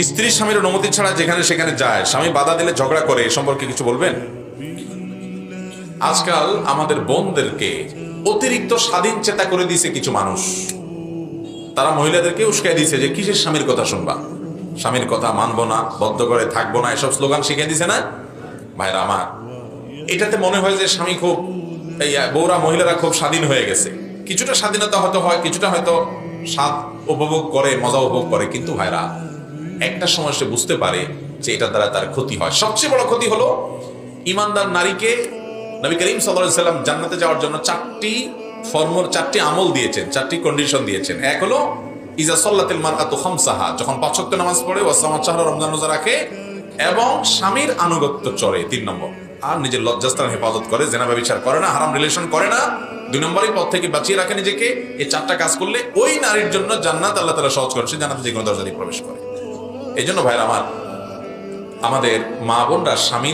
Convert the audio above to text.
স্ত্রী স্বামীর অনুমতি ছাড়া যেখানে সেখানে যায়, স্বামী বাধা দিলে ঝগড়া করে, এ সম্পর্কে কিছু বলবেন? আজকাল আমাদের বোনদেরকে অতিরিক্ত স্বাধীন চেতা করে দিয়েছে কিছু মানুষ। তারা মহিলাদেরকে উস্কাই দিয়েছে যে কিসের স্বামীর কথা শুনবা, স্বামীর কথা মানবো না, বদ্ধ করে থাকবো না, এসব স্লোগান শিখিয়ে দিছে না ভাইরা আমার। এটাতে মনে হয় যে স্বামী খুব, এই বউরা মহিলারা খুব স্বাধীন হয়ে গেছে। কিছুটা স্বাধীনতা হয়তো হয়, কিছুটা হয়তো স্বাদ উপভোগ করে, মজা উপভোগ করে, কিন্তু ভাইরা একটা সময় সে বুঝতে পারে যে এটার দ্বারা তার ক্ষতি হয়। সবচেয়ে বড় ক্ষতি হলো ইমানদার নারীকে নবী করিম সাল্লাল্লাহু আলাইহি ওয়াসাল্লাম জান্নাতে যাওয়ার জন্য চারটি আমল দিয়েছেন, চারটি কন্ডিশন দিয়েছেন। এক হলো ইজা সাল্লাতিল মারআতু খামসাহা, যখন ৫ ওয়াক্ত নামাজ পড়ে, ওয়া সামাত শাহরা, রমজান রোজা রাখে এবং স্বামীর আনুগত্য চলে। ৩ নম্বর, আর নিজের লজ্জাস্থান হেফাজত করে, জেনা ব্যভিচার করে না, হারাম রিলেশন করে না। ২ নম্বরই পথ থেকে বাঁচিয়ে রাখে নিজেকে। এই 4টা কাজ করলে ওই নারীর জন্য জান্নাত আল্লাহ তাআলা সহজ করে, সে জান্নাতে যে কোনো দরজা দিয়ে প্রবেশ করে। এই জন্য ভাইরা আমার, আমাদের মা বোনরা স্বামী